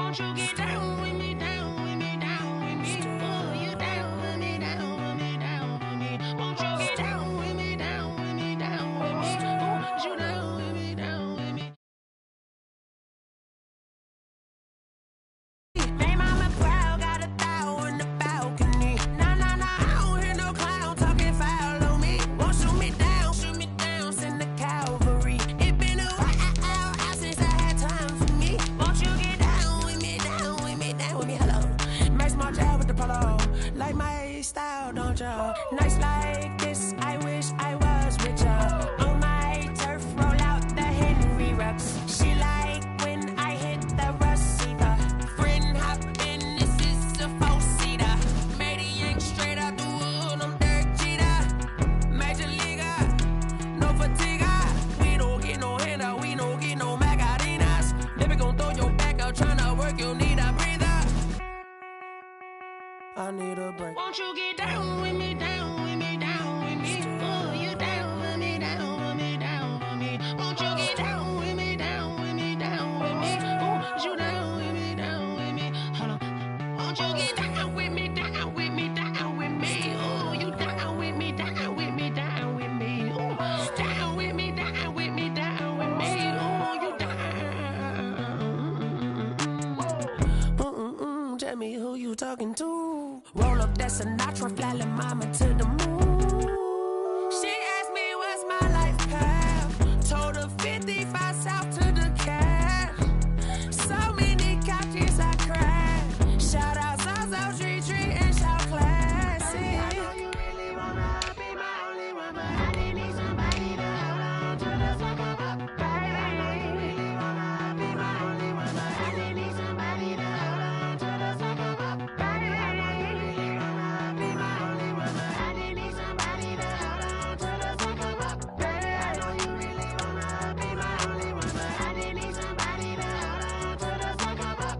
Won't you get down with me, down with me, down with me? Oh, you down with me, down with me, down with me. Won't you get down with me, down with me, down with me? Oh, you down with me, down with me? Hey, mama crowd got a thou on the balcony. Nah, nah, nah, I don't hear no clown talking foul on me. Won't shoot me down, send the cavalry. It been a while since I had time for me. Won't you get down with me, down with me, down with me? Hello, nice small job with the polo. Like my style, don't y'all? Nice like this, I wish I was richer. On my turf, roll out the Henry Rux. She like when I hit the receiver. Friend hop in, this is a four-seater. Made a yank straight out the wood, I'm Derek Jeter. Major leaguer, no fatigue. We don't get no handout, we don't get no Macarinas. Never gon' throw your back out, tryna work, you need a breather. I need a break. Won't you get down with me, down with me, down with me? Oh, you down with me, down with me, down with me. Won't you get down with me, down with me, down with me? Oh, you down with me, down with me? Hold on. Won't you get down with me, down with me, down with me? Oh, you down with me, down with me, down with me? Oh, down with me, down with me, down with me? Oh, you down. Tell me who you talking to. Roll up that Sinatra, fly like mama to the moon. She asked me what's my life path. Told her 55 south to the cat. So many couches I cried. Shout out Zazo, Tree, and shout classic. I know you really wanna be my only one, but I didn't need somebody to hold on to the fuck up, baby. I know you really wanna be my only one, but I didn't need somebody to hold on to the fuck up, baby. I know you really wanna be my only one, but I didn't need somebody to hold on to the fuck up, baby. I know you really wanna be my only one, but I didn't need somebody to hold on to the fuck up.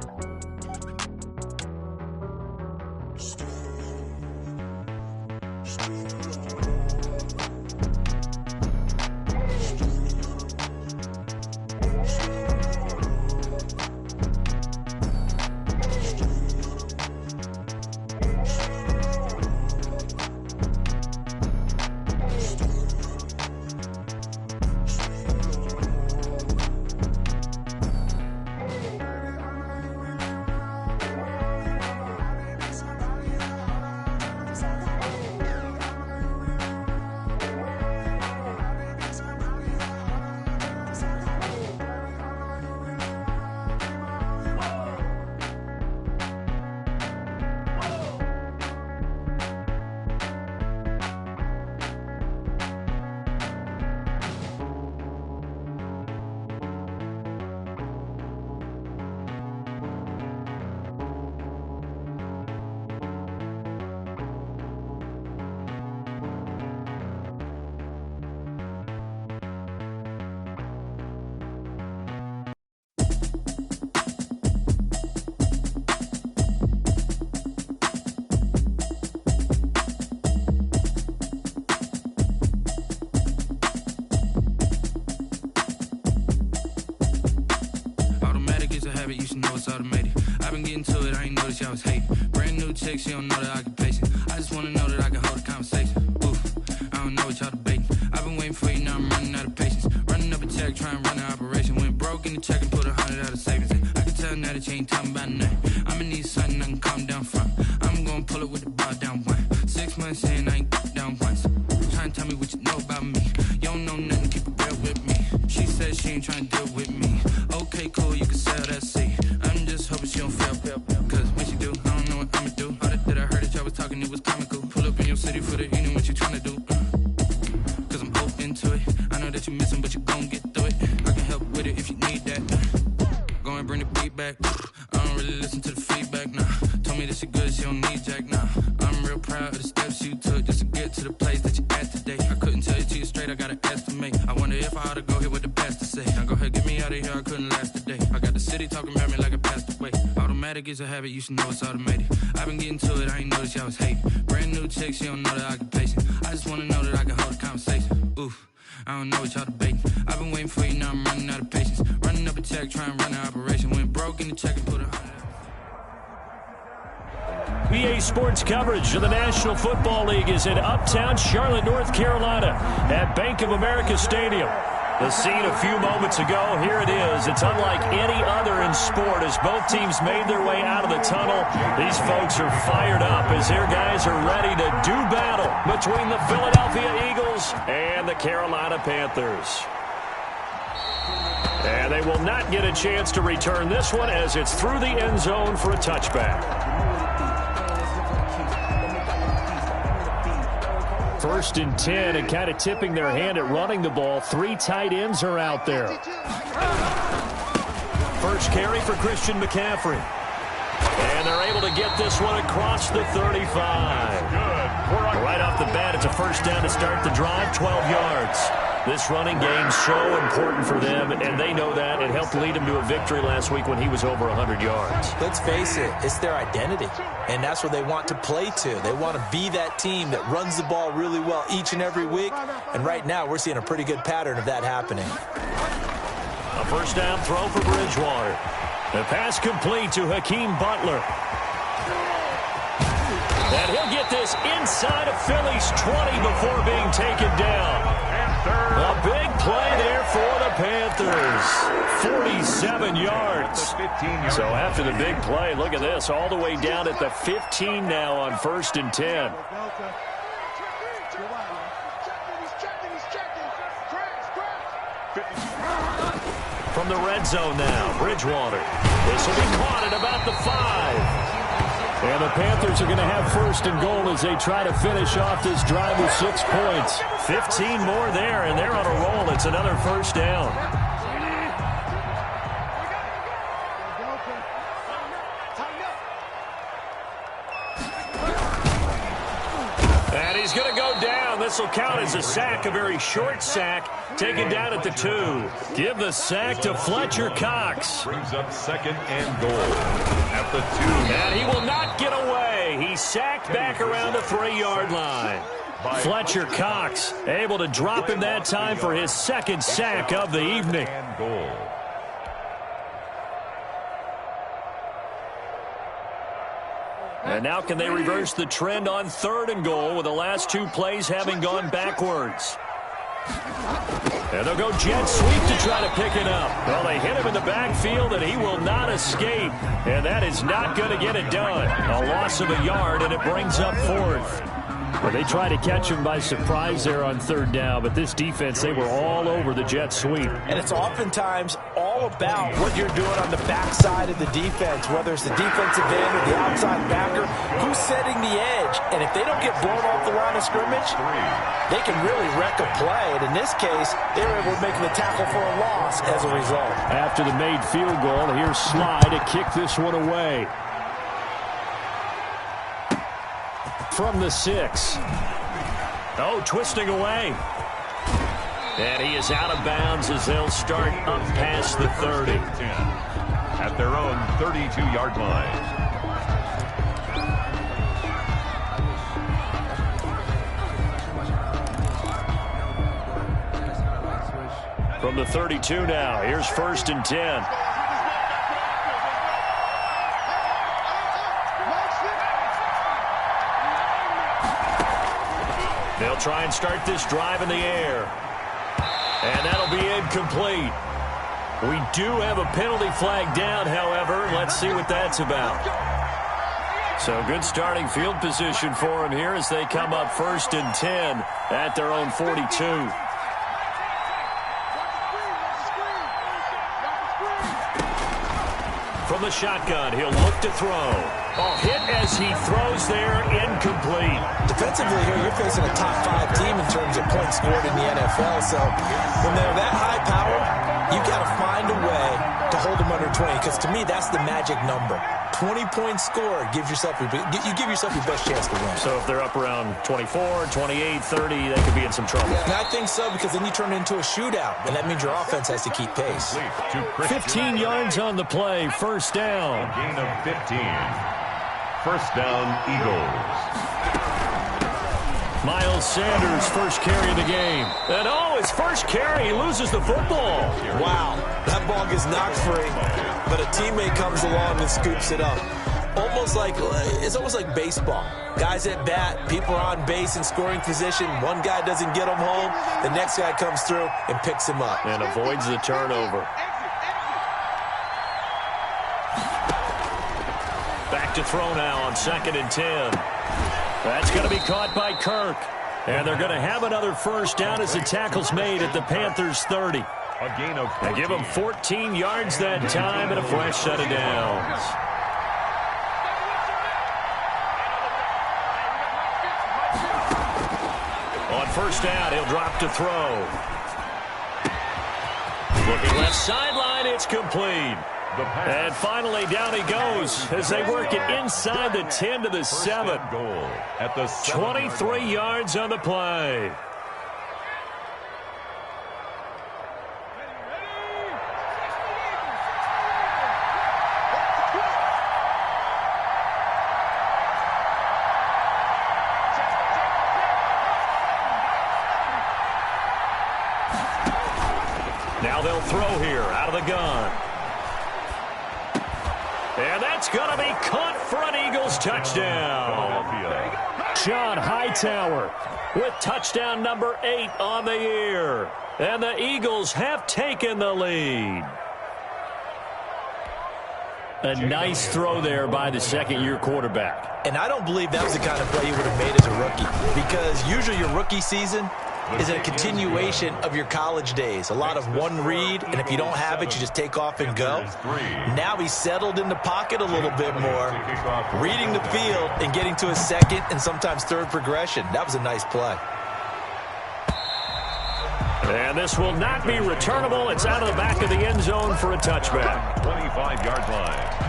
You should know it's automated. I've been getting to it, I ain't noticed y'all was hating. Brand new chick, she don't know the occupation. I just wanna know that I can hold a conversation. Oof, I don't know what y'all debating. I've been waiting for you, now I'm running out of patience. Running up a check, trying to run an operation. Went broke in the check and put 100 out of savings in. I can tell now that you ain't talking about nothing. I'ma need something I can calm down from. I'm gonna pull it with the bar down one. 6 months in, I ain't down once. Trying to tell me what you know about me. You don't know nothing, keep it real with me. She said she ain't trying to deal with me. Okay, cool, you can sell that seat. I'm just hoping she don't fail. Cause when she do, I don't know what I'ma do. All that I heard that y'all was talking, it was comical. Pull up in your city for the evening, what you tryna do? Cause I'm open to it. I know that you missing, but you gon' get through it. I can help with it if you need that. Go and bring the beat back. I don't really listen to the feedback, nah. Told me that she good, she don't need jack, nah. I'm real proud of the steps you took just to get to the place that you at today. I couldn't tell you to you straight, I gotta estimate. I wonder if I ought to go here with the best to say. Now go ahead, get me out of here, I couldn't last a day. I got the city talking about me like I passed away. Automatic is a habit, you should know it's automated. I've been getting to it, I ain't noticed y'all was hating. Brand new chick, she don't know the occupation. I just wanna know that I can hold a conversation. Oof, I don't know what y'all debating. I've been waiting for you, now I'm running out of patience. Running up a check, trying to run an operation. Went broke in the check and put 100. EA Sports coverage of the National Football League is in uptown Charlotte, North Carolina at Bank of America Stadium. The scene a few moments ago, here it is. It's unlike any other in sport as both teams made their way out of the tunnel. These folks are fired up as their guys are ready to do battle between the Philadelphia Eagles and the Carolina Panthers. And they will not get a chance to return this one as it's through the end zone for a touchback. First and 10, and kind of tipping their hand at running the ball. 3 tight ends are out there. First carry for Christian McCaffrey. And they're able to get this one across the 35. Right off the bat, it's a first down to start the drive, 12 yards. This running game so important for them, and they know that. It helped lead them to a victory last week when he was over 100 yards. Let's face it, it's their identity, and that's what they want to play to. They want to be that team that runs the ball really well each and every week, and right now we're seeing a pretty good pattern of that happening. A first down throw for Bridgewater. The pass complete to Hakeem Butler. And he'll get this inside of Philly's 20 before being taken down. A big play there for the Panthers. 47 yards. So after the big play, look at this, all the way down at the 15 now on first and 10. From the red zone now, Bridgewater. This will be caught at about the 5. And the Panthers are going to have first and goal as they try to finish off this drive with 6 points. 15 more there, and they're on a roll. It's another first down. And he's going to go down. This will count as a sack, a very short sack, taken down at the 2. Give the sack to Fletcher Cox. Brings up second and goal at the 2. And he will not get away. He sacked back around the 3-yard line. Fletcher Cox able to drop him that time for his second sack of the evening. And goal. And now can they reverse the trend on third and goal with the last 2 plays having gone backwards? And they'll go jet sweep to try to pick it up. Well, they hit him in the backfield, and he will not escape. And that is not going to get it done. A loss of a yard, and it brings up fourth. Well, they try to catch him by surprise there on third down, but this defense, they were all over the jet sweep. And it's oftentimes all about what you're doing on the backside of the defense, whether it's the defensive end or the outside backer, who's setting the edge. And if they don't get blown off the line of scrimmage, they can really wreck a play. And in this case, they were able to make the tackle for a loss as a result. After the made field goal, here's Sly to kick this one away. From the 6. Oh, twisting away. And he is out of bounds as they'll start up past the 30. At their own 32-yard line. From the 32 now, here's first and 10. They'll try and start this drive in the air. And that'll be incomplete. We do have a penalty flag down, however. Let's see what that's about. So good starting field position for them here as they come up first and 10 at their own 42. From the shotgun, he'll look to throw. Oh, hit as he throws there, incomplete. Defensively here, you're facing a top 5 team in terms of points scored in the NFL. So when they're that high powered, you got to find a way to hold them under 20. Because to me, that's the magic number. 20 points scored, you give yourself your best chance to win. So if they're up around 24, 28, 30, they could be in some trouble. And I think so, because then you turn it into a shootout, and that means your offense has to keep pace. 15 yards on the play, first down. A gain of 15. First down, Eagles. Miles Sanders, first carry of the game. And his first carry, he loses the football. Wow, that ball gets knocked free, but a teammate comes along and scoops it up. It's almost like baseball. Guys at bat, people are on base in scoring position. One guy doesn't get him home. The next guy comes through and picks him up. And avoids the turnover. Back to throw now on 2nd and 10. That's going to be caught by Kirk. And they're going to have another first down as the tackle's made at the Panthers' 30. A gain of 14. They give him 14 yards that time and a fresh set of downs. On first down, he'll drop to throw. Looking left sideline, it's complete. And finally, down he goes as they work it inside the 10 to the 7. Goal at the 23 yards on the play. Now they'll throw here out of the gun. And that's going to be caught for an Eagles touchdown. John Hightower with touchdown number 8 on the year. And the Eagles have taken the lead. A nice throw there by the second-year quarterback. And I don't believe that was the kind of play you would have made as a rookie, because usually your rookie season is a continuation of your college days. A lot of one read, and if you don't have it, you just take off and go. Now he's settled in the pocket a little bit more, reading the field and getting to his second and sometimes third progression. That was a nice play. And this will not be returnable. It's out of the back of the end zone for a touchback. 25-yard line.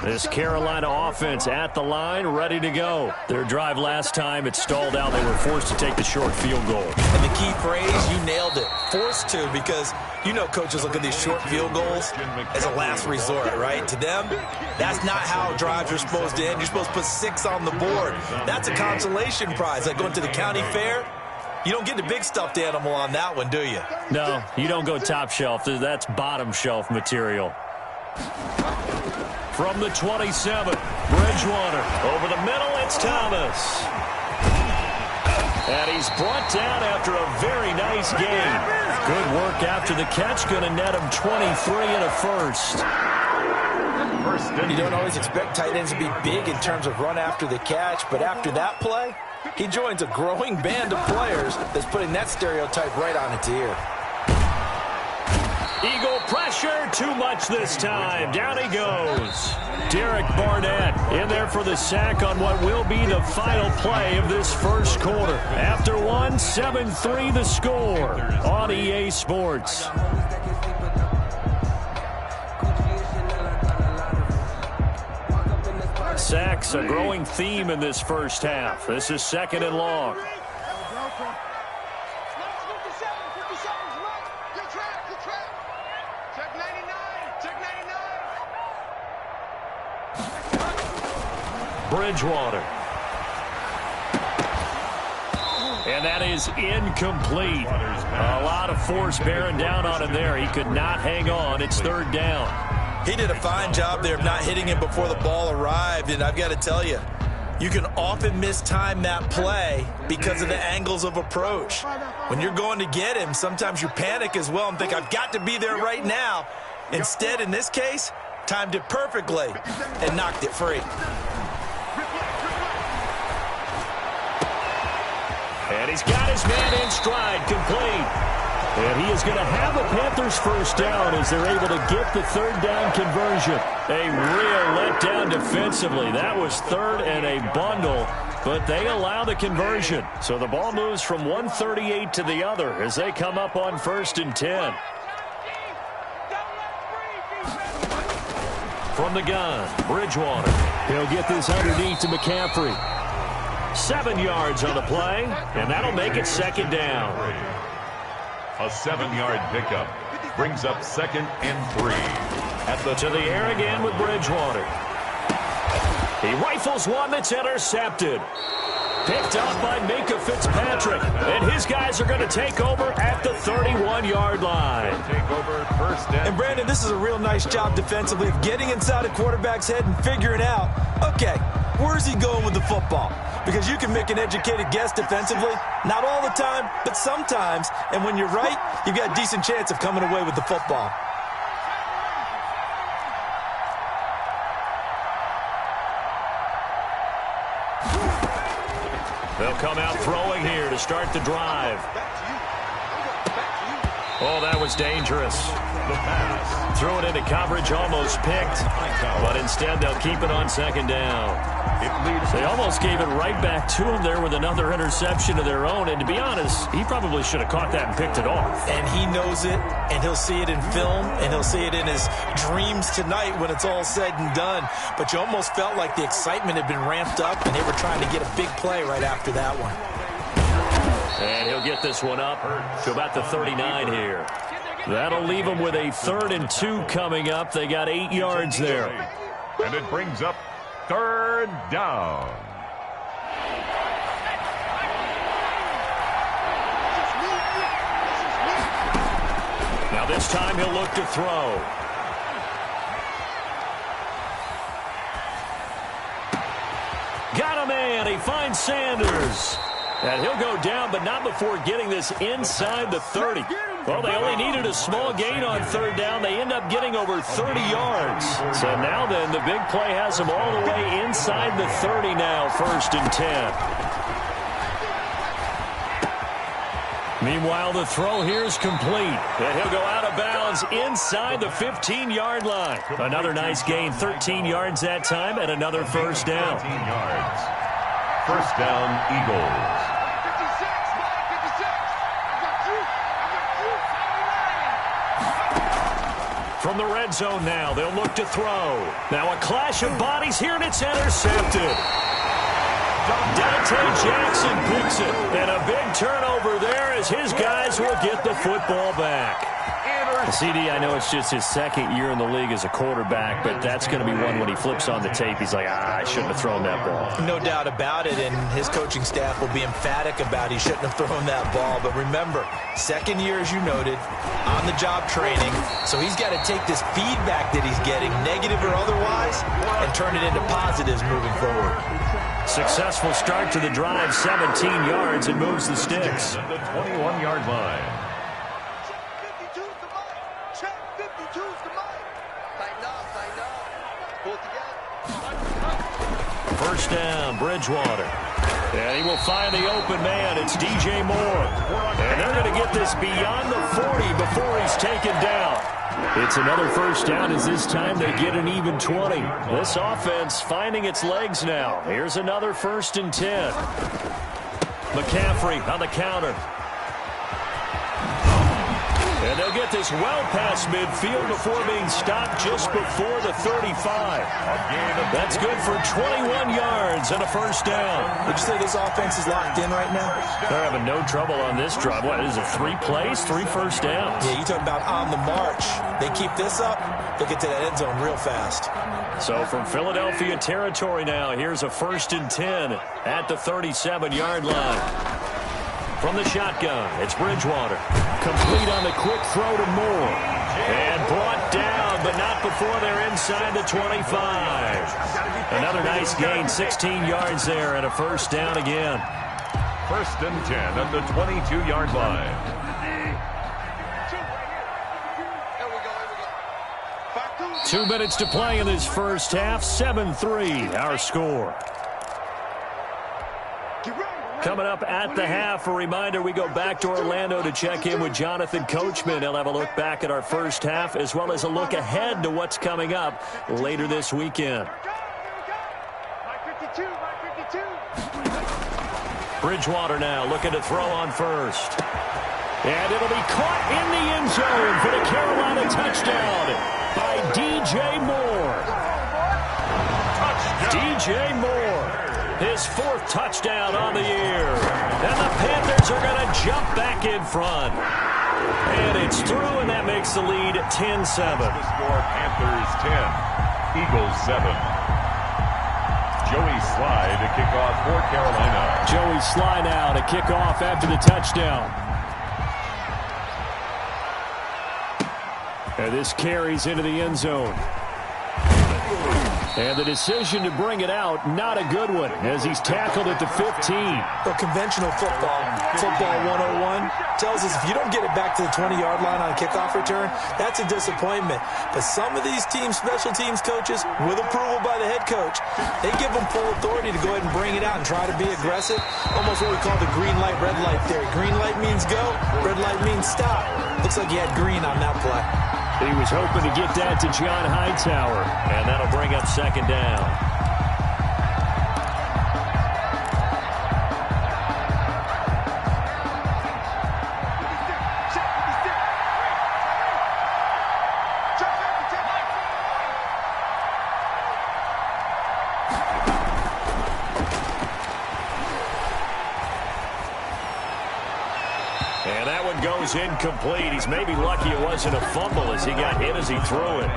This Carolina offense at the line, ready to go. Their drive last time, it stalled out. They were forced to take the short field goal. And the key phrase, you nailed it, forced to, because you know coaches look at these short field goals as a last resort, right? To them, that's not how drives are supposed to end. You're supposed to put 6 on the board. That's a consolation prize, like going to the county fair. You don't get the big stuffed animal on that one, do you? No, you don't go top shelf. That's bottom shelf material. From the 27, Bridgewater. Over the middle, it's Thomas. And he's brought down after a very nice game. Good work after the catch. Going to net him 23 and a first. You don't always expect tight ends to be big in terms of run after the catch, but after that play, he joins a growing band of players that's putting that stereotype right on its ear. Eagle pressure, too much this time. Down he goes. Derek Barnett in there for the sack on what will be the final play of this first quarter. After one, 7-3 the score on EA Sports. Sacks, a growing theme in this first half. This is 2nd and long. Bridgewater. And that is incomplete. A lot of force bearing down on him there. He could not hang on. It's 3rd down. He did a fine job there of not hitting him before the ball arrived, and I've got to tell you, you can often mistime that play because of the angles of approach. When you're going to get him, sometimes you panic as well and think, I've got to be there right now. Instead, in this case, timed it perfectly and knocked it free. And he's got his man in stride, complete. And he is going to have the Panthers first down as they're able to get the 3rd down conversion. A real letdown defensively. That was 3rd and a bundle, but they allow the conversion. So the ball moves from 138 to the other as they come up on 1st and 10. From the gun, Bridgewater. He'll get this underneath to McCaffrey. 7 yards on the play, and that'll make it 2nd down. A 7-yard pickup. brings up 2nd and 3. To the air again with Bridgewater. He rifles one that's intercepted. Picked up by Minkah Fitzpatrick. And his guys are going to take over at the 31-yard line. Take over 1st and... And Brandon, this is a real nice job defensively of getting inside a quarterback's head and figuring out, okay, where's he going with the football? Because you can make an educated guess defensively. Not all the time, but sometimes. And when you're right, you've got a decent chance of coming away with the football. They'll come out throwing here to start the drive. Oh, that was dangerous. The pass. Threw it into coverage, almost picked. But instead, they'll keep it on 2nd down. They almost gave it right back to him there with another interception of their own. And to be honest, he probably should have caught that and picked it off. And he knows it, and he'll see it in film, and he'll see it in his dreams tonight when it's all said and done. But you almost felt like the excitement had been ramped up, and they were trying to get a big play right after that one. And he'll get this one up to about the 39 here. That'll leave them with a 3rd and 2 coming up. They got 8 yards there. And it brings up 3rd down. Now this time he'll look to throw. Got a man. He finds Sanders. And he'll go down, but not before getting this inside the 30. Well, they only needed a small gain on 3rd down. They end up getting over 30 yards. So now then, the big play has them all the way inside the 30 now, 1st and 10. Meanwhile, the throw here is complete. And he'll go out of bounds inside the 15-yard line. Another nice gain, 13 yards that time, and another 1st down. 13 yards. 1st down, Eagles. From the red zone now, they'll look to throw. Now a clash of bodies here, and it's intercepted. Dante Jackson picks it. And a big turnover there as his guys will get the football back. CD, I know it's just his 2nd year in the league as a quarterback, but that's going to be one when he flips on the tape. He's like, I shouldn't have thrown that ball. No doubt about it, and his coaching staff will be emphatic about he shouldn't have thrown that ball. But remember, 2nd year, as you noted, on-the-job training, so he's got to take this feedback that he's getting, negative or otherwise, and turn it into positives moving forward. Successful start to the drive, 17 yards, and moves the sticks. At the 21-yard line. First down, Bridgewater. And he will find the open man. It's DJ Moore. And they're going to get this beyond the 40 before he's taken down. It's another 1st down as this time they get an even 20. This offense finding its legs now. Here's another 1st and 10. McCaffrey on the counter. And they'll get this well past midfield before being stopped just before the 35. That's good for 21 yards and a 1st down. Would you say this offense is locked in right now? They're having no trouble on this drive. What is it, 3 plays, 3 1st downs? Yeah, you talk about on the march. They keep this up, they'll get to that end zone real fast. So from Philadelphia territory now, here's a 1st and 10 at the 37-yard line. From the shotgun, it's Bridgewater. Complete on the quick throw to Moore. And brought down, but not before they're inside the 25. Another nice gain, 16 yards there, and a 1st down again. 1st and 10 at the 22-yard line. Two minutes to play in this first half, 7-3, our score. Coming up at the half, a reminder, we go back to Orlando to check in with Jonathan Coachman. He'll have a look back at our first half as well as a look ahead to what's coming up later this weekend. Bridgewater now looking to throw on first. And it'll be caught in the end zone for the Carolina touchdown by DJ Moore. DJ Moore, his 4th touchdown on the year. And the Panthers are going to jump back in front. And it's through, and that makes the lead 10-7. The score, Panthers 10, Eagles 7. Joey Sly to kick off for Carolina. Joey Sly now to kick off after the touchdown. And this carries into the end zone. And the decision to bring it out, not a good one, as he's tackled at the 15. Well, conventional football 101, tells us if you don't get it back to the 20-yard line on a kickoff return, that's a disappointment. But some of these teams, special teams coaches, with approval by the head coach, they give them full authority to go ahead and bring it out and try to be aggressive. Almost what we call the green light, red light theory. Green light means go, red light means stop. Looks like he had green on that play. He was hoping to get that to John Hightower. And that'll bring up second down. And that one goes incomplete. He's maybe lucky it wasn't a fumble as he got hit as he threw it.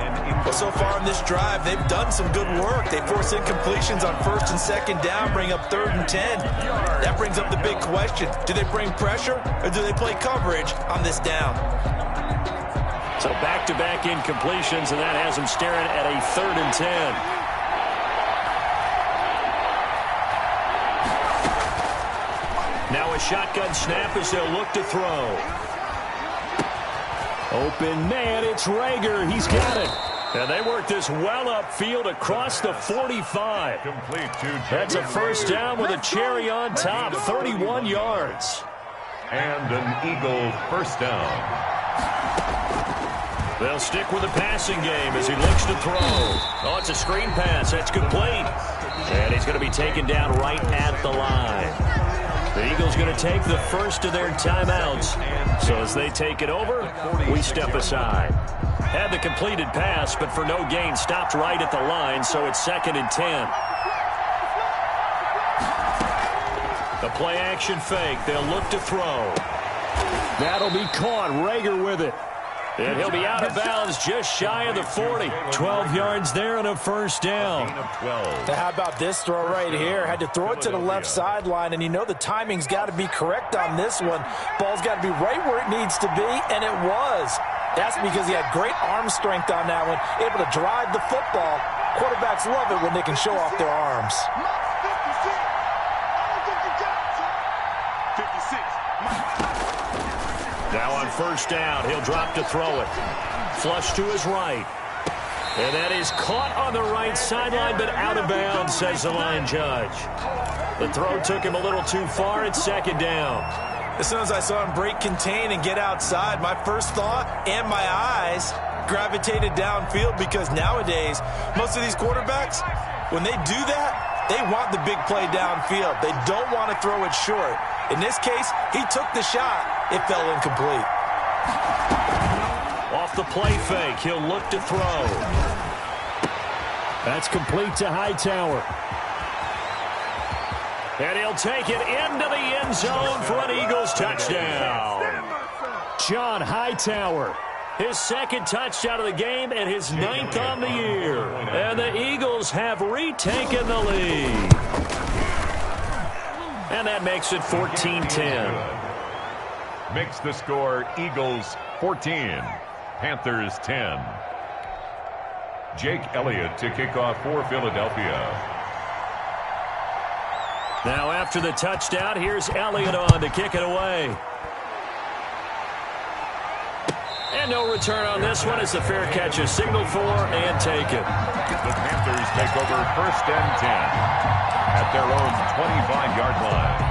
Well, so far in this drive, they've done some good work. They force incompletions on first and second down, bring up 3rd and 10. That brings up the big question. Do they bring pressure or do they play coverage on this down? So back-to-back incompletions, and that has him staring at a 3rd and 10. Now a shotgun snap as they'll look to throw. Open man, it's Reagor. He's got it. And they work this well upfield across the 45. Complete to That's a first down with a cherry on top, 31 yards. And an Eagle first down. They'll stick with the passing game as he looks to throw. Oh, it's a screen pass. That's complete. And he's going to be taken down right at the line. The Eagles going to take the first of their timeouts. So as they take it over, we step aside. Had the completed pass, but for no gain, stopped right at the line, so it's 2nd and 10. The play-action fake. They'll look to throw. That'll be caught. Reagor with it. And he'll be out of bounds just shy of the 40. 12 yards there and a first down. Now, how about this throw right here? Had to throw it to the left sideline, and you know the timing's got to be correct on this one. Ball's got to be right where it needs to be, and it was. That's because he had great arm strength on that one, able to drive the football. Quarterbacks love it when they can show off their arms. Now on first down, he'll drop to throw it. Flush to his right. And that is caught on the right sideline, but out of bounds, says the line judge. The throw took him a little too far. It's 2nd down. As soon as I saw him break contain and get outside, my first thought and my eyes gravitated downfield, because nowadays, most of these quarterbacks, when they do that, they want the big play downfield. They don't want to throw it short. In this case, he took the shot. It fell incomplete. Off the play fake, he'll look to throw. That's complete to Hightower. And he'll take it into the end zone for an Eagles touchdown. John Hightower, his 2nd touchdown of the game and his 9th on the year. And the Eagles have retaken the lead. And that makes it 14-10. Makes the score Eagles 14, Panthers 10. Jake Elliott to kick off for Philadelphia. Now after the touchdown, here's Elliott on to kick it away. And no return on this one as the fair catch is signaled for and taken. The Panthers take over 1st and 10 at their own 25-yard line.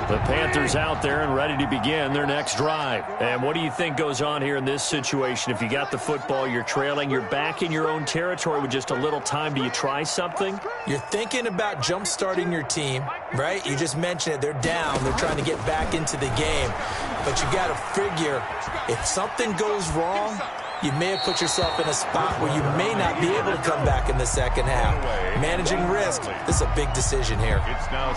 The Panthers out there and ready to begin their next drive. And what do you think goes on here in this situation? If you got the football, you're trailing, you're back in your own territory with just a little time. Do you try something? You're thinking about jump-starting your team, right? You just mentioned it. They're down. They're trying to get back into the game. But you got to figure, if something goes wrong, you may have put yourself in a spot where you may not be able to come back in the second half. Managing risk, this is a big decision here.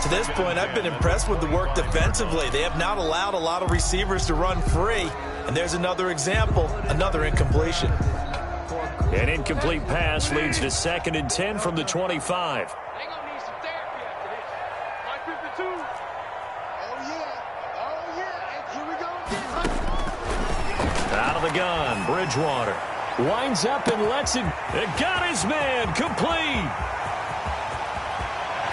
To this point, I've been impressed with the work defensively. They have not allowed a lot of receivers to run free. And there's another example, another incompletion. An incomplete pass leads to 2nd and 10 from the 25. Out of the gun, Bridgewater. Winds up and lets it. It got his man. Complete.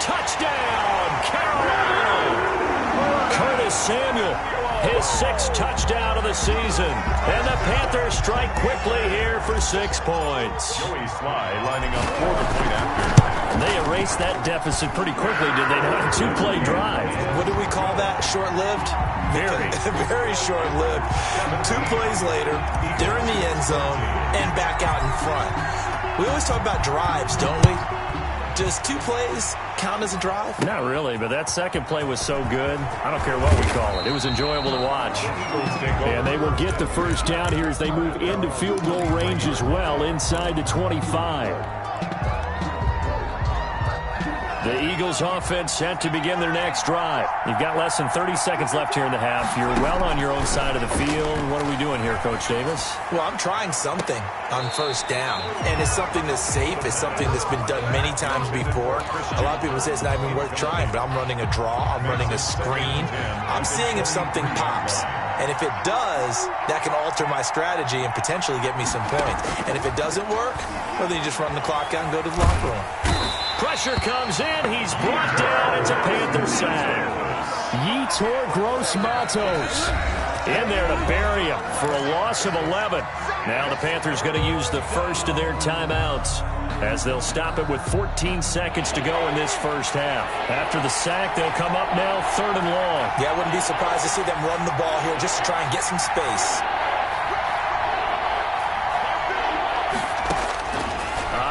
Touchdown, Carolina. Curtis Samuel, his 6th touchdown of the season. And the Panthers strike quickly here for 6 points. Joey Sly lining up for the point after. They erased that deficit pretty quickly, did they not? A 2-play drive. What do we call that? Short-lived? Very short-lived. 2 plays later, they're in the end zone and back out in front. We always talk about drives, don't we? Does 2 plays count as a drive? Not really, but that second play was so good. I don't care what we call it. It was enjoyable to watch. And they will get the first down here as they move into field goal range as well, inside the 25. The Eagles offense set to begin their next drive. You've got less than 30 seconds left here in the half. You're well on your own side of the field. What are we doing here, Coach Davis? Well, I'm trying something on first down. And it's something that's safe. It's something that's been done many times before. A lot of people say it's not even worth trying, but I'm running a draw. I'm running a screen. I'm seeing if something pops. And if it does, that can alter my strategy and potentially get me some points. And if it doesn't work, well, then you just run the clock out and go to the locker room. Pressure comes in. He's brought down. It's a Panther sack. Yetur Gross-Matos in there to bury him for a loss of 11. Now the Panthers going to use the first of their timeouts as they'll stop it with 14 seconds to go in this first half. After the sack, they'll come up now 3rd and long. Yeah, I wouldn't be surprised to see them run the ball here just to try and get some space.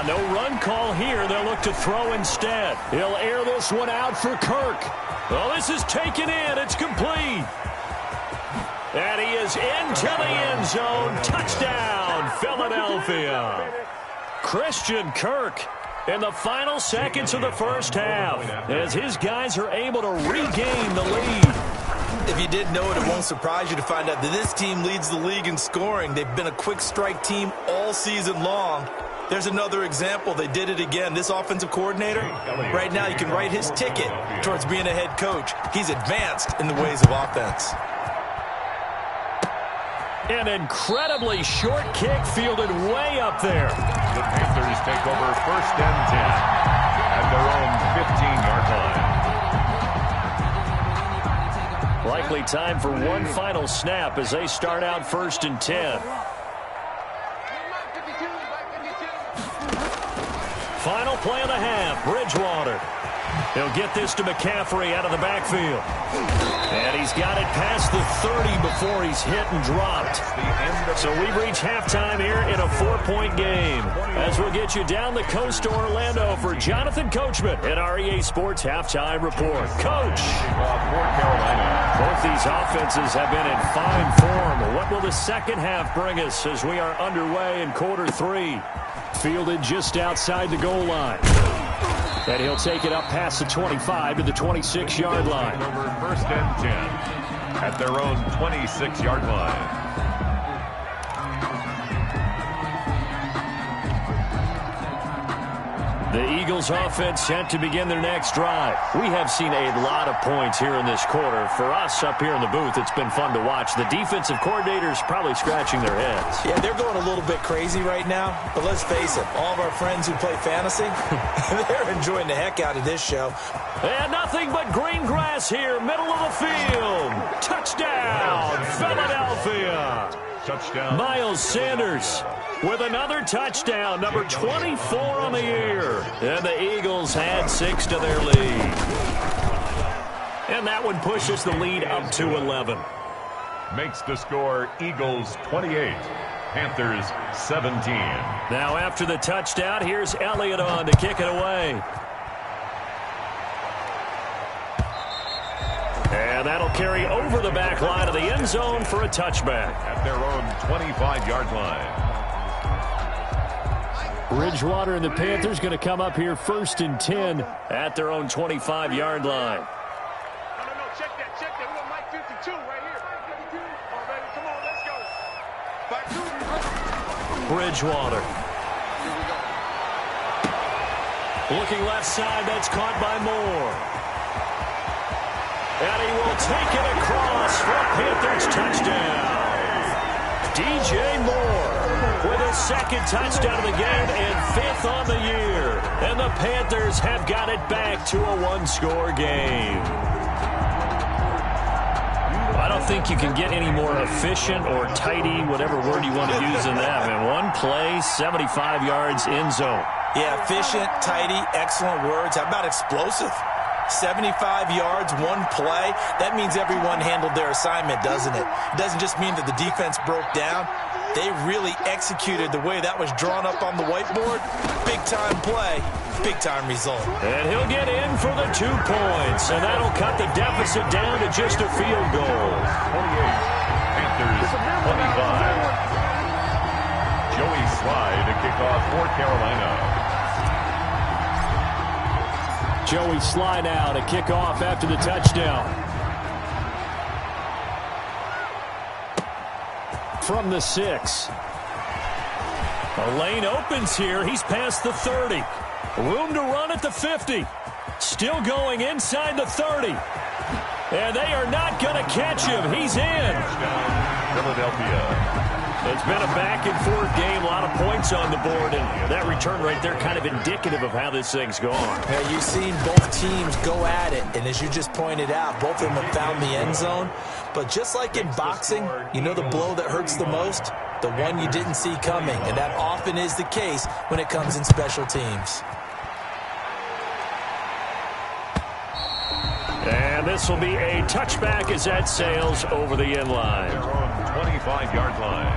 No run call here. They'll look to throw instead. He'll air this one out for Kirk. Well, this is taken in. It's complete. And he is into the end zone. Touchdown, Philadelphia. Christian Kirk in the final seconds of the first half as his guys are able to regain the lead. If you didn't know it, it won't surprise you to find out that this team leads the league in scoring. They've been a quick strike team all season long. There's another example. They did it again. This offensive coordinator, right now you can write his ticket towards being a head coach. He's advanced in the ways of offense. An incredibly short kick fielded way up there. The Panthers take over 1st and 10 at their own 15-yard line. Likely time for one final snap as they start out 1st and 10. Final play of the half, Bridgewater. He'll get this to McCaffrey out of the backfield. And he's got it past the 30 before he's hit and dropped. So we've reached halftime here in a 4-point game. As we'll get you down the coast to Orlando for Jonathan Coachman at our EA Sports Halftime Report. Coach. For Carolina. Both these offenses have been in fine form. What will the second half bring us as we are underway in quarter 3? Fielded just outside the goal line. And he'll take it up past the 25 to the 26-yard line. Over 1st and 10 at their own 26-yard line. The Eagles offense set to begin their next drive. We have seen a lot of points here in this quarter. For us up here in the booth, it's been fun to watch. The defensive coordinators probably scratching their heads. Yeah, they're going a little bit crazy right now. But let's face it, all of our friends who play fantasy, they're enjoying the heck out of this show. And nothing but green grass here, middle of the field. Touchdown, Philadelphia. Touchdown. Miles Sanders with another touchdown, number 24 on the year. And the Eagles add 6 to their lead. And that one pushes the lead up to 11. Makes the score Eagles 28, Panthers 17. Now after the touchdown, here's Elliott on to kick it away. And that'll carry over the back line of the end zone for a touchback. At their own 25-yard line. Bridgewater and the Panthers going to come up here 1st and 10 at their own 25-yard line. No, check that. We got Mike 52 right here. Oh, baby, come on, let's go. Bridgewater. Looking left side, that's caught by Moore. And he will take it across for a Panthers touchdown. DJ Moore with his 2nd touchdown of the game and 5th on the year. And the Panthers have got it back to a 1-score game. I don't think you can get any more efficient or tidy, whatever word you want to use in that. I mean, one play, 75 yards, end zone. Yeah, efficient, tidy, excellent words. How about explosive? 75 yards, one play. That means everyone handled their assignment, doesn't it? It doesn't just mean that the defense broke down. They really executed the way that was drawn up on the whiteboard. Big-time play, big-time result. And he'll get in for the 2 points, and that'll cut the deficit down to just a field goal. 28, Panthers 25. Joey Slye to kick off for Carolina. Joey Slye now to kick off after the touchdown. From the 6. A lane opens here. He's past the 30. Room to run at the 50. Still going inside the 30. And they are not going to catch him. He's in. Philadelphia. It's been a back-and-forth game, a lot of points on the board, and that return right there kind of indicative of how this thing's gone. Yeah, you've seen both teams go at it, and as you just pointed out, both of them have found the end zone. But just like in boxing, you know the blow that hurts the most? The one you didn't see coming, and that often is the case when it comes in special teams. And this will be a touchback as that sails over the end line. 25-yard line.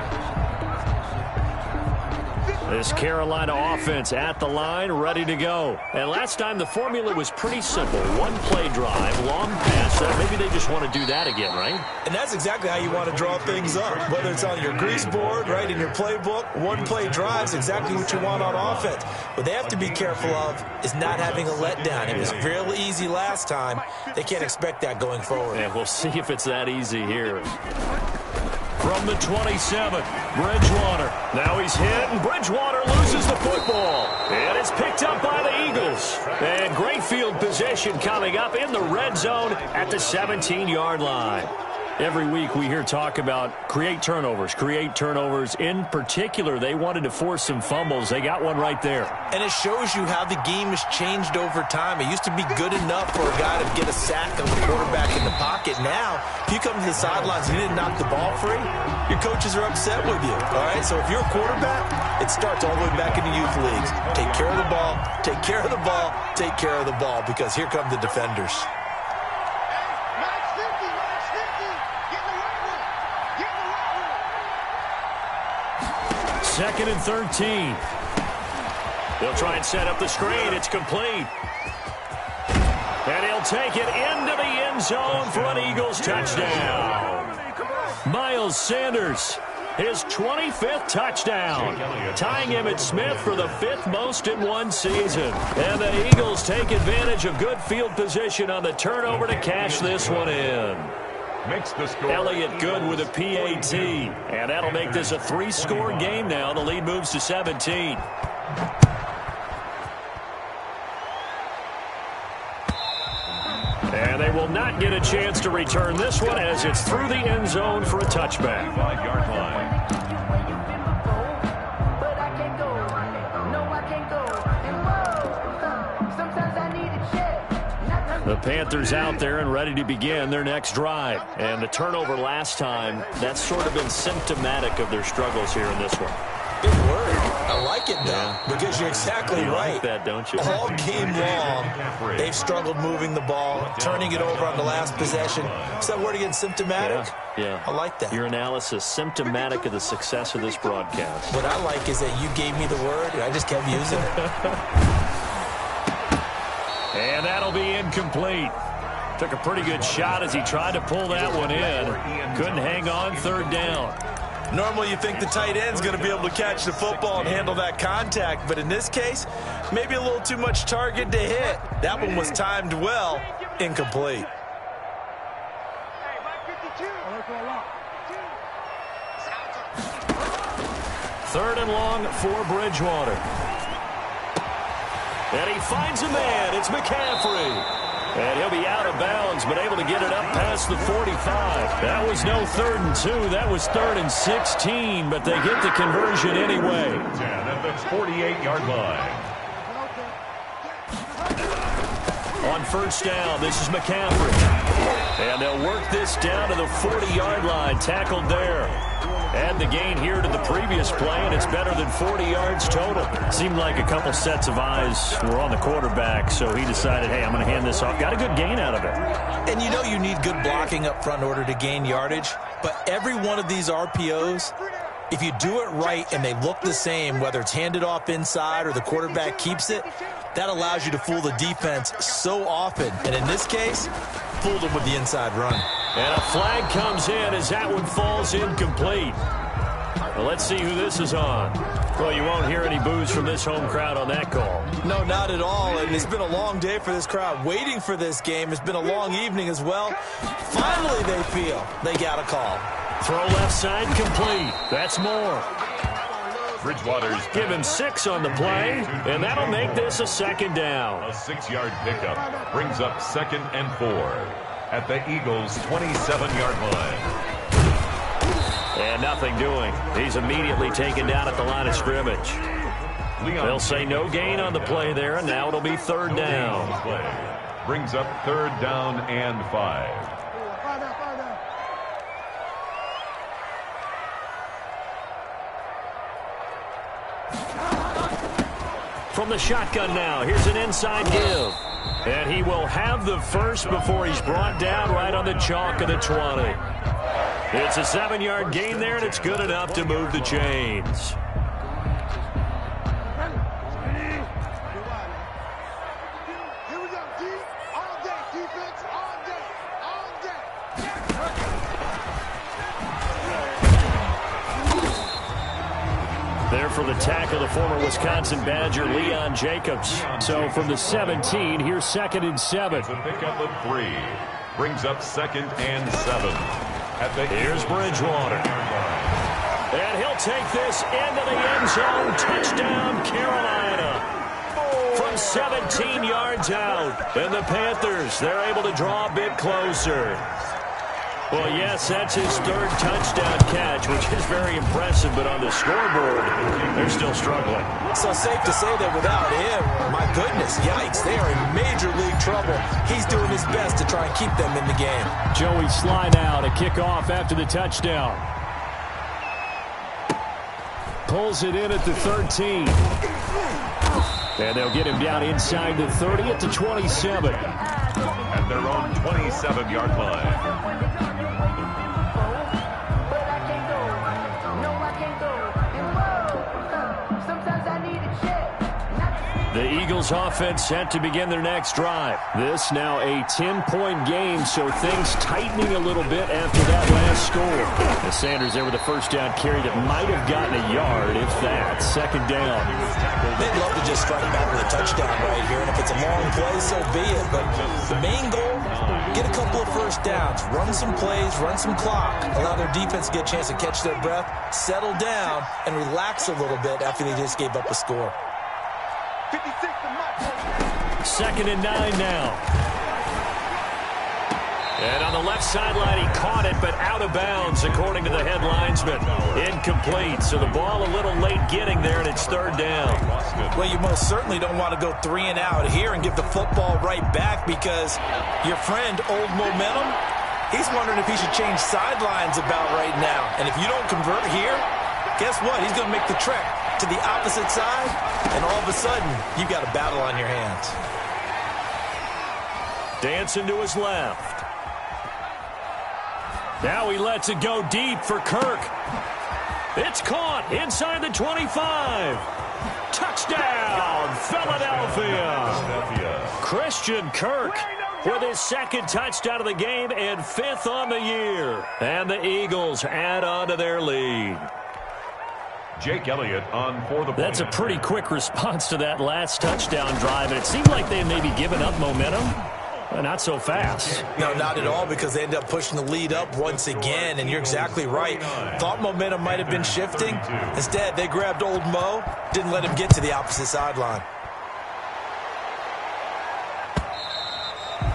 This Carolina offense at the line, ready to go. And last time the formula was pretty simple. One play drive, long pass. Maybe they just want to do that again, right? And that's exactly how you want to draw things up. Whether it's on your grease board, right, in your playbook, one play drives exactly what you want on offense. What they have to be careful of is not having a letdown. It was fairly easy last time. They can't expect that going forward. And we'll see if it's that easy here. From the 27, Bridgewater. Now he's hit, and Bridgewater loses the football. And it's picked up by the Eagles. And great field position coming up in the red zone at the 17-yard line. Every week we hear talk about create turnovers. In particular, they wanted to force some fumbles. They got one right there. And it shows you how the game has changed over time. It used to be good enough for a guy to get a sack of the quarterback in the pocket. Now, if you come to the sidelines and you didn't knock the ball free, your coaches are upset with you. All right, so if you're a quarterback, it starts all the way back in the youth leagues. Take care of the ball, take care of the ball, take care of the ball, because here come the defenders. 2nd and 13. They'll try and set up the screen. It's complete. And he'll take it into the end zone for an Eagles touchdown. Miles Sanders, his 25th touchdown, tying Emmitt Smith for the 5th most in one season. And the Eagles take advantage of good field position on the turnover to cash this one in. Makes the score. Elliott Good with a PAT. And that'll make this a 3-score game now. The lead moves to 17. And they will not get a chance to return this one as it's through the end zone for a touchback. 5-yard line. The Panthers out there and ready to begin their next drive. And the turnover last time, that's sort of been symptomatic of their struggles here in this one. Big word. I like it, though, because you're exactly right. Like that, don't you? All game long, they've struggled moving the ball, turning it over on the last possession. Is that word again, symptomatic? Yeah. I like that. Your analysis, symptomatic of the success of this broadcast. What I like is that you gave me the word, and I just kept using it. And that'll be incomplete. Took a pretty good shot as he tried to pull that one in. Couldn't hang on 3rd down. Normally you think the tight end's going to be able to catch the football and handle that contact, but in this case, maybe a little too much target to hit. That one was timed well, incomplete. Third and long for Bridgewater. And he finds a man. It's McCaffrey. And he'll be out of bounds, but able to get it up past the 45. That was no 3rd and 2. That was 3rd and 16, but they get the conversion anyway. 10 at the 48-yard line. On first down, this is McCaffrey. And they'll work this down to the 40-yard line. Tackled there. Add the gain here to the previous play, and it's better than 40 yards total. Seemed like a couple sets of eyes were on the quarterback, so he decided, hey, I'm going to hand this off. Got a good gain out of it. And you know you need good blocking up front in order to gain yardage, but every one of these RPOs, if you do it right and they look the same, whether it's handed off inside or the quarterback keeps it, that allows you to fool the defense so often. And in this case, fooled them with the inside run. And a flag comes in as that one falls incomplete. Well, let's see who this is on. Well, you won't hear any boos from this home crowd on that call. No, not at all. And it's been a long day for this crowd waiting for this game. It's been a long evening as well. Finally, they feel they got a call. Throw left side complete. That's more. Bridgewater's Give him 6 on the play, and that'll make this a 2nd down. a 6-yard pickup brings up 2nd and 4 at the Eagles' 27-yard line. And nothing doing. He's immediately taken down at the line of scrimmage. They'll say no gain on the play there, and now it'll be 3rd down. Play brings up 3rd down and 5. From the shotgun now, here's an inside give. And he will have the first before he's brought down right on the chalk of the 20. It's a 7-yard gain there, and it's good enough to move the chains. There for the tackle, the former Wisconsin Badger, Leon Jacobs. So from the 17, here's 2nd and 7. It's a pickup of 3. Brings up 2nd and 7. Here's Bridgewater. And he'll take this into the end zone. Touchdown, Carolina. From 17 yards out. And the Panthers, they're able to draw a bit closer. Well, yes, that's his 3rd touchdown catch, which is very impressive, but on the scoreboard, they're still struggling. So safe to say that without him, my goodness, yikes, they are in major league trouble. He's doing his best to try and keep them in the game. Joey Sly now to kick off after the touchdown. Pulls it in at the 13. And they'll get him down inside the 30 at the 27. At their own 27-yard line. The Eagles offense set to begin their next drive. This now a 10-point game, so things tightening a little bit after that last score. The Sanders there with a first down carry that might have gotten a yard, if that. 2nd down. They'd love to just strike back with a touchdown right here, and if it's a long play, so be it. But the main goal, get a couple of first downs, run some plays, run some clock, allow their defense to get a chance to catch their breath, settle down, and relax a little bit after they just gave up a score. 2nd and 9 now. And on the left sideline, he caught it, but out of bounds, according to the head linesman. Incomplete, so the ball a little late getting there, and it's 3rd down. Well, you most certainly don't want to go 3 and out here and give the football right back, because your friend, Old Momentum, he's wondering if he should change sidelines about right now. And if you don't convert here, guess what? He's going to make the trek to the opposite side, and all of a sudden, you've got a battle on your hands. Dancing to his left. Now he lets it go deep for Kirk. It's caught inside the 25. Touchdown, Philadelphia. Christian Kirk with his second touchdown of the game and 5th on the year. And the Eagles add on to their lead. Jake Elliott on for the point. That's a pretty quick response to that last touchdown drive, and it seemed like they had maybe given up momentum. Not so fast. No, not at all, because they end up pushing the lead up once again, and you're exactly right. Thought momentum might have been shifting. Instead, they grabbed old Mo, didn't let him get to the opposite sideline.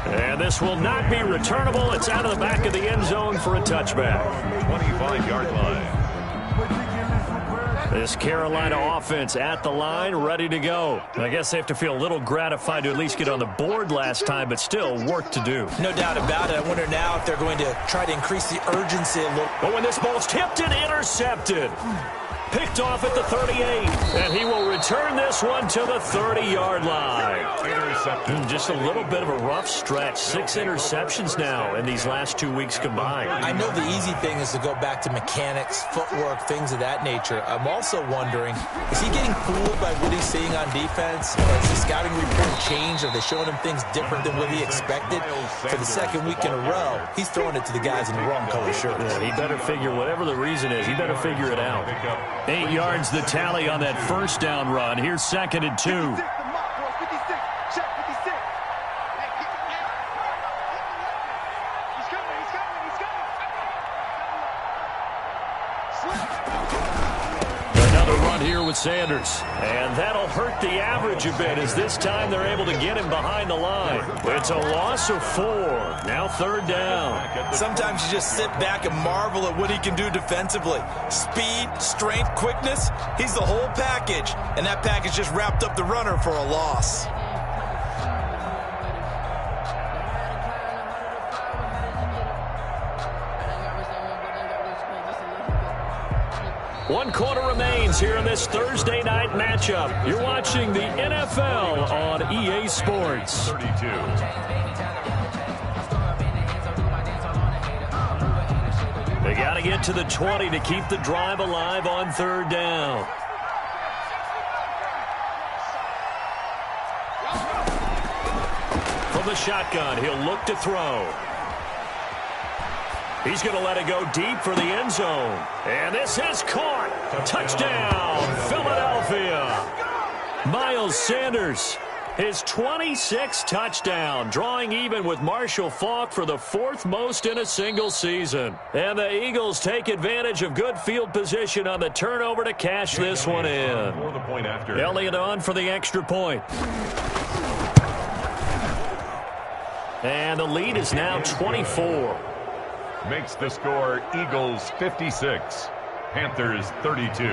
And this will not be returnable. It's out of the back of the end zone for a touchback. 25-yard line. This Carolina offense at the line, ready to go. I guess they have to feel a little gratified to at least get on the board last time, but still work to do. No doubt about it. I wonder now if they're going to try to increase the urgency a little. But when this ball's tipped and intercepted, picked off at the 38, and he will return this one to the 30-yard line. Intercepted. Just a little bit of a rough stretch. 6 interceptions now in these last 2 weeks combined. I know the easy thing is to go back to mechanics, footwork, things of that nature. I'm also wondering, is he getting fooled by what he's seeing on defense? Has the scouting report changed? Are they showing him things different than what he expected? For the second week in a row, he's throwing it to the guys in the wrong color shirts. Yeah, he better figure, whatever the reason is, he better figure it out. 8 yards the tally on that first down run. Here's 2nd and 2. Another run here with Sanders. And that'll hurt the average a bit, as this time they're able to get him behind the line. It's a loss of 4. Now 3rd down. Sometimes you just sit back and marvel at what he can do defensively. Speed, strength, quickness, he's the whole package. And that package just wrapped up the runner for a loss. One quarter remains here in this Thursday night matchup. You're watching the NFL on EA Sports. 32. They got to get to the 20 to keep the drive alive on 3rd down. From the shotgun, he'll look to throw. He's going to let it go deep for the end zone. And this is caught. Touchdown, Philadelphia. Miles Sanders, his 26th touchdown, drawing even with Marshall Faulk for the 4th most in a single season. And the Eagles take advantage of good field position on the turnover to cash this one in. For the point after. Elliott on for the extra point. And the lead is now 24. Makes the score Eagles 56, Panthers 32.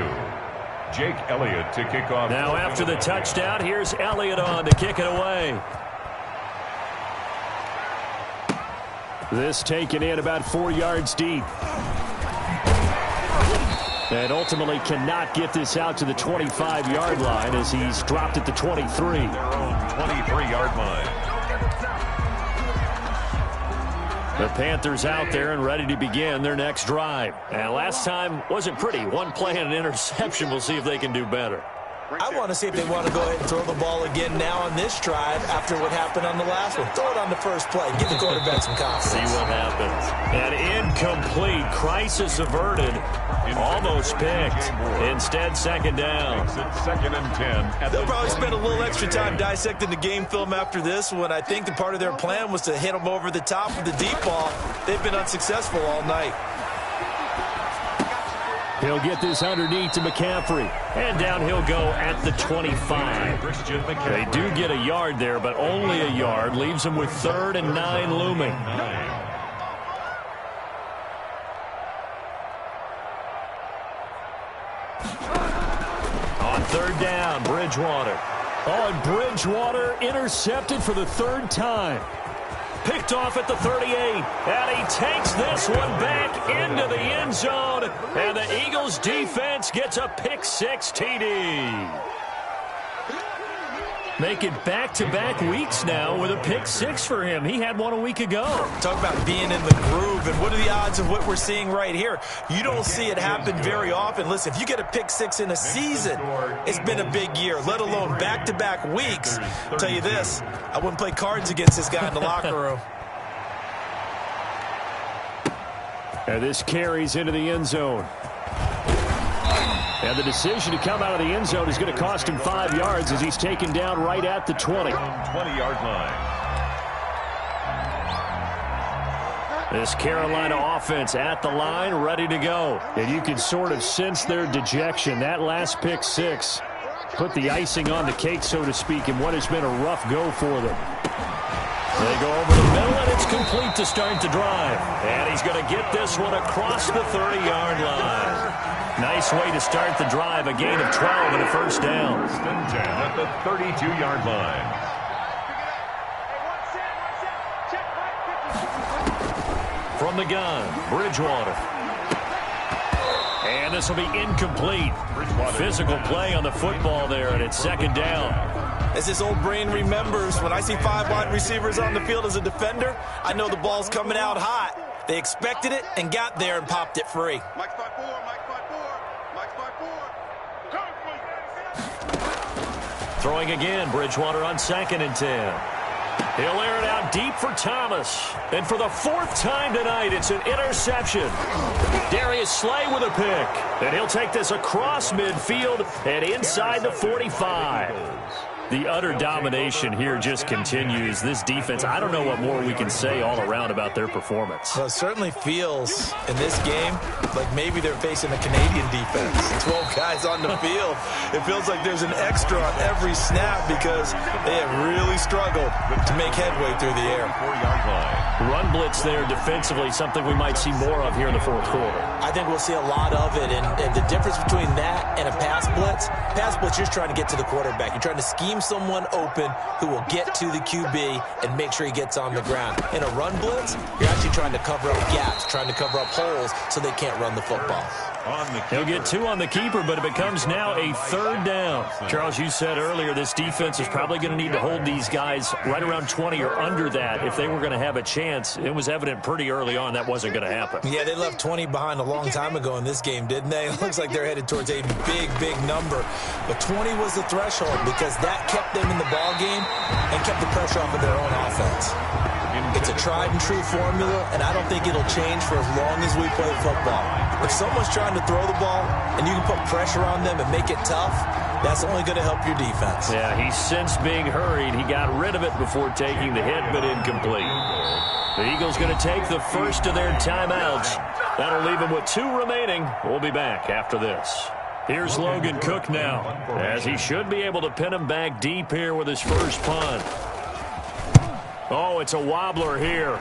Jake Elliott to kick off. Now after the touchdown, here's Elliott on to kick it away. This taken in about 4 yards deep. And ultimately cannot get this out to the 25-yard line as he's dropped at the 23. Their own 23-yard line. The Panthers out there and ready to begin their next drive. And last time wasn't pretty. One play and an interception. We'll see if they can do better. I want to see if they want to go ahead and throw the ball again now on this drive after what happened on the last one. Throw it on the first play. Give the quarterback some confidence. See what happens. An incomplete. Crisis averted. Almost picked. Instead, 2nd down. Makes it 2nd and 10. They'll probably spend a little extra time dissecting the game film after this one. I think the part of their plan was to hit them over the top with the deep ball. They've been unsuccessful all night. He'll get this underneath to McCaffrey. And down he'll go at the 25. They do get a yard there, but only a yard. Leaves them with 3rd and 9 looming. On 3rd down, Bridgewater. Oh, and Bridgewater intercepted for the 3rd time. Picked off at the 38, and he takes this one back into the end zone, and the Eagles defense gets a pick-6 TD. Make it back-to-back weeks now with a pick six for him. He had one a week ago. Talk about being in the groove, and what are the odds of what we're seeing right here? You don't see it happen very often. Listen, if you get a pick six in a season, it's been a big year, let alone back-to-back weeks. I'll tell you this, I wouldn't play cards against this guy in the locker room. And this carries into the end zone. And the decision to come out of the end zone is going to cost him 5 yards as he's taken down right at the 20. 20-yard line. This Carolina offense at the line, ready to go. And you can sort of sense their dejection. That last pick six put the icing on the cake, so to speak, in what has been a rough go for them. They go over the middle, and it's complete to start the drive. And he's going to get this one across the 30-yard line. Nice way to start the drive, a gain of 12 and a first down. 10 at the 32-yard line. From the gun, Bridgewater. And this will be incomplete. Physical play on the football there, and it's second down. As his old brain remembers, when I see 5 wide receivers on the field as a defender, I know the ball's coming out hot. They expected it and got there and popped it free. Throwing again, Bridgewater on 2nd and 10. He'll air it out deep for Thomas. And for the 4th time tonight, it's an interception. Darius Slay with a pick. And he'll take this across midfield and inside the 45. The utter domination here just continues. This defense, I don't know what more we can say all around about their performance. Well, it certainly feels in this game like maybe they're facing a Canadian defense. 12 guys on the field. It feels like there's an extra on every snap because they have really struggled to make headway through the air. 4-yard line. Run blitz there defensively, something we might see more of here in the 4th quarter. I think we'll see a lot of it, and the difference between that and a pass blitz, you're trying to get to the quarterback. You're trying to scheme someone open who will get to the QB and make sure he gets on the ground. In a run blitz, you're actually trying to cover up gaps, trying to cover up holes so they can't run the football. He'll get 2 on the keeper, but it becomes now a 3rd down. Charles, you said earlier this defense is probably going to need to hold these guys right around 20 or under that if they were going to have a chance. It was evident pretty early on that wasn't going to happen. Yeah, they left 20 behind a long time ago in this game, didn't they? It looks like they're headed towards a big, big number. But 20 was the threshold because that kept them in the ball game and kept the pressure off of their own offense. It's a tried-and-true formula, and I don't think it'll change for as long as we play football. If someone's trying to throw the ball and you can put pressure on them and make it tough, that's only going to help your defense. Yeah, he sensed being hurried. He got rid of it before taking the hit, but incomplete. The Eagles going to take the first of their timeouts. That'll leave them with 2 remaining. We'll be back after this. Here's Logan Cook now, as he should be able to pin him back deep here with his first punt. Oh, it's a wobbler here.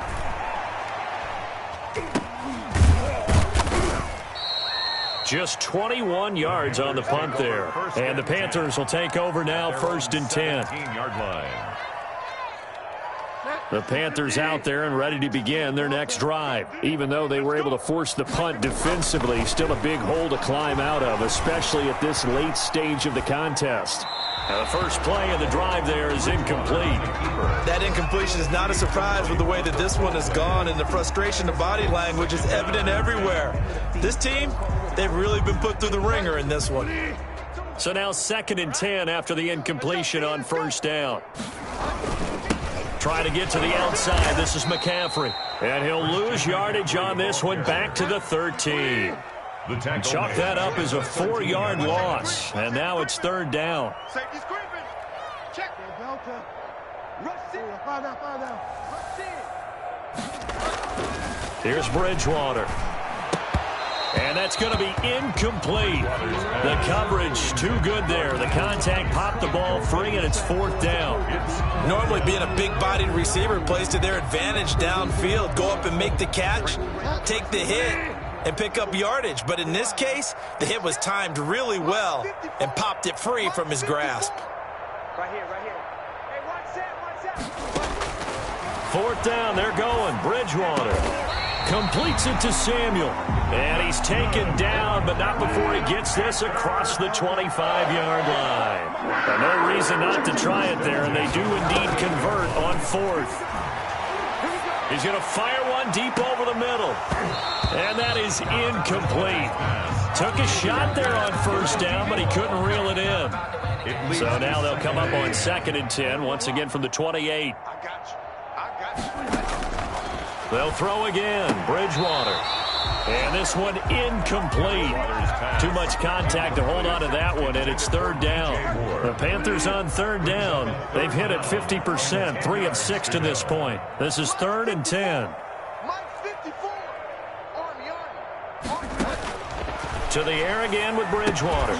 Just 21 yards on the punt there. And the Panthers will take over now, 1st and 10. 17-yard line. The Panthers out there and ready to begin their next drive. Even though they were able to force the punt defensively, still a big hole to climb out of, especially at this late stage of the contest. Now the first play of the drive there is incomplete. That incompletion is not a surprise with the way that this one has gone, and the frustration of body language is evident everywhere. This team, they've really been put through the ringer in this one. So now 2nd and 10 after the incompletion on 1st down. Trying to get to the outside. This is McCaffrey. And he'll lose yardage on this one back to the 13. Chalk that up as a 4-yard loss. And now it's 3rd down. Here's Bridgewater. And that's going to be incomplete. The coverage too good there. The contact popped the ball free, and it's 4th down. Normally being a big-bodied receiver plays to their advantage downfield. Go up and make the catch, take the hit, and pick up yardage. But in this case, the hit was timed really well and popped it free from his grasp. Right here. Hey, 1 set. 4th down, they're going. Bridgewater. Completes it to Samuel. And he's taken down, but not before he gets this across the 25-yard line. But no reason not to try it there, and they do indeed convert on 4th. He's going to fire one deep over the middle. And that is incomplete. Took a shot there on 1st down, but he couldn't reel it in. So now they'll come up on 2nd and 10, once again from the 28. They'll throw again. Bridgewater. And this one incomplete. Too much contact to hold on to that one, and it's 3rd down. The Panthers on 3rd down. They've hit it 50%, 3 of 6 to this point. This is 3rd and 10. To the air again with Bridgewater.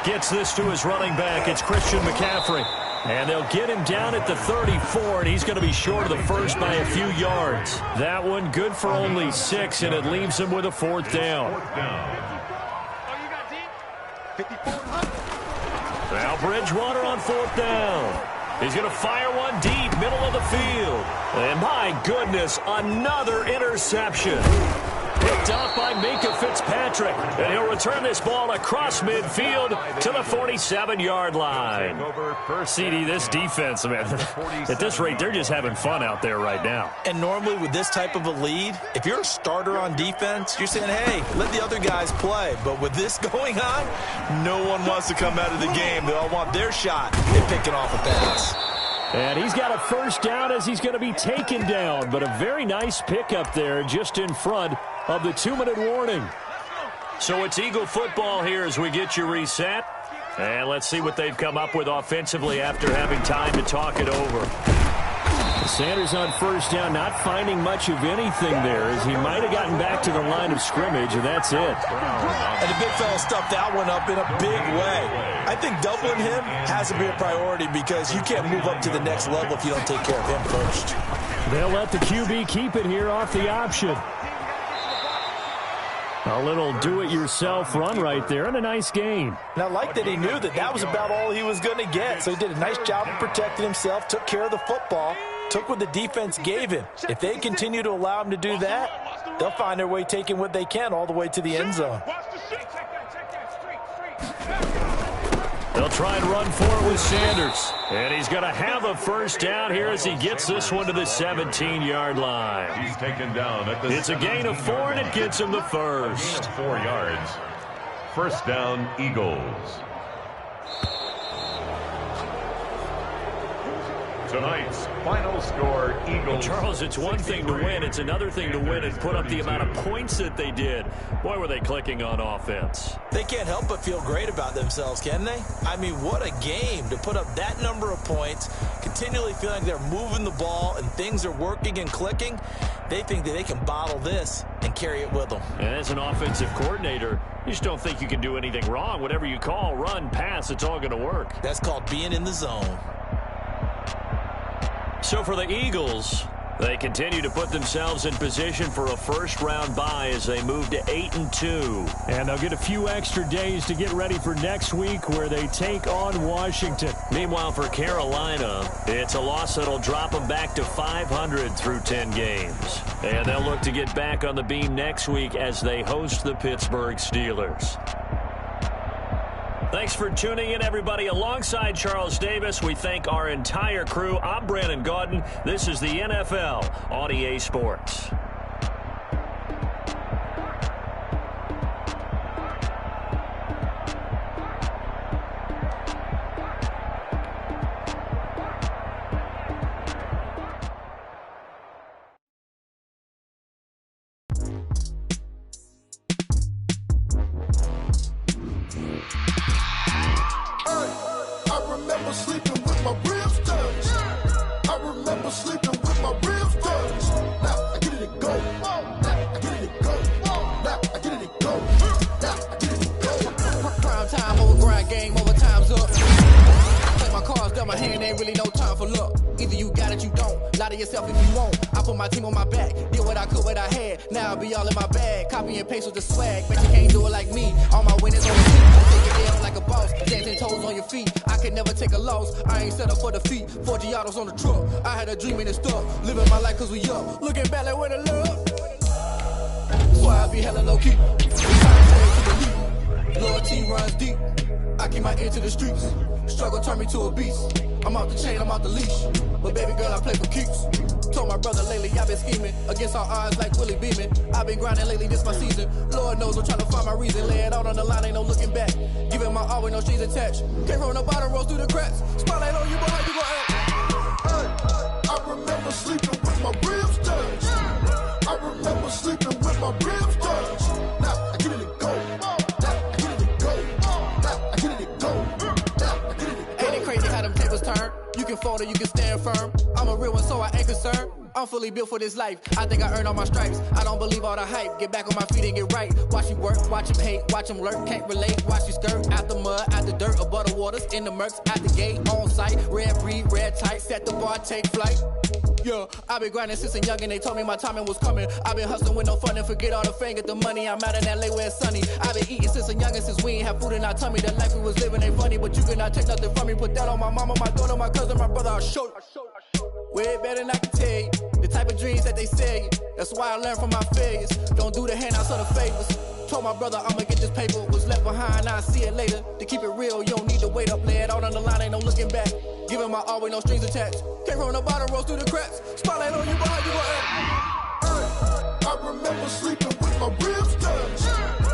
Gets this to his running back. It's Christian McCaffrey. And they'll get him down at the 34, and he's going to be short of the first by a few yards. That one good for only 6, and it leaves him with a 4th down. Now Bridgewater on 4th down. He's going to fire one deep, middle of the field. And my goodness, another interception. Picked off by Minkah Fitzpatrick. And he'll return this ball across midfield to the 47-yard line. CD, this defense, man, at this rate, they're just having fun out there right now. And normally with this type of a lead, if you're a starter on defense, you're saying, hey, let the other guys play. But with this going on, no one wants to come out of the game. They all want their shot at picking off a pass. And he's got a 1st down as he's going to be taken down. But a very nice pickup there just in front of the 2-minute warning. So it's Eagle football here as we get you reset. And let's see what they've come up with offensively after having time to talk it over. Sanders on 1st down, not finding much of anything there as he might have gotten back to the line of scrimmage, and that's it. And the big fella stuffed that one up in a big way. I think doubling him has to be a priority because you can't move up to the next level if you don't take care of him first. They'll let the QB keep it here off the option. A little do-it-yourself run right there and a nice gain. And I like that he knew that that was about all he was going to get. So he did a nice job of protecting himself, took care of the football, took what the defense gave him. If they continue to allow him to do that, they'll find their way taking what they can all the way to the end zone. They'll try and run for it with Sanders. And he's going to have a 1st down here as he gets this one to the 17-yard line. He's taken down at the It's a gain of 4, and it gets him the 1st. 4 yards. 1st down, Eagles. Tonight's final score, Eagles. Charles, it's one thing to win. It's another thing to win and put up the amount of points that they did. Boy, were they clicking on offense. They can't help but feel great about themselves, can they? I mean, what a game to put up that number of points, continually feeling like they're moving the ball and things are working and clicking. They think that they can bottle this and carry it with them. And as an offensive coordinator, you just don't think you can do anything wrong. Whatever you call, run, pass, it's all going to work. That's called being in the zone. So for the Eagles, they continue to put themselves in position for a first-round bye as they move to 8-2. And they'll get a few extra days to get ready for next week where they take on Washington. Meanwhile, for Carolina, it's a loss that'll drop them back to 500 through 10 games. And they'll look to get back on the beam next week as they host the Pittsburgh Steelers. Thanks for tuning in, everybody. Alongside Charles Davis, we thank our entire crew. I'm Brandon Gaudin. This is the NFL on EA Sports. On the truck, I had a dream and it stuck. Living my life cause we up. Looking back like where the love. why I be hella low key. Loyalty runs deep. I keep my ear to the streets. Struggle turned me to a beast. I'm out the chain, I'm out the leash. But baby girl, I play for keeps. Told my brother lately I've been scheming against all odds like Willie Beeman. I've been grinding lately, this my season. Lord knows I'm trying to find my reason. Lay it out on the line, ain't no looking back. Giving my all with no strings attached. Can't roll no bottom, roll through the cracks. Spotlight on you, boy, how you gon' act? I remember sleeping with my ribs touched. I remember sleeping with my ribs touched. Now I get it to go. Now I get it to go. Now I get it to go. Now I get it to go. Ain't it crazy how them tables turn? You can fold or you can stand firm. I'm a real one, so I ain't concerned. I'm fully built for this life. I think I earned all my stripes. I don't believe all the hype. Get back on my feet and get right. Watch you work, watch him hate, watch him lurk. Can't relate, watch you skirt. Out the mud, out the dirt, above the waters, in the murks, out the gate, on site. Red breed, red tight, set the bar, take flight. Yeah, I been grinding since a youngin'. They told me my timing was coming. I been hustling with no fun and forget all the fame, get the money. I'm out in LA where it's sunny. I been eating since a youngin', since we ain't have food in our tummy. The life we was living ain't funny, but you cannot take nothing from me. Put that on my mama, my daughter, my cousin, my brother. I'll show you. Way better than I can tell you. The type of dreams that they sell you. That's why I learned from my failures. Don't do the handouts or the favors. Told my brother I'ma get this paper. Was left behind, I'll see it later. To keep it real, you don't need to wait up. Lay it out on the line, ain't no looking back. Giving my all with no strings attached. Can't roll no bottom, roll through the cracks. Spotlight on you, boy, how you gon' act? I remember sleeping with my ribs touched.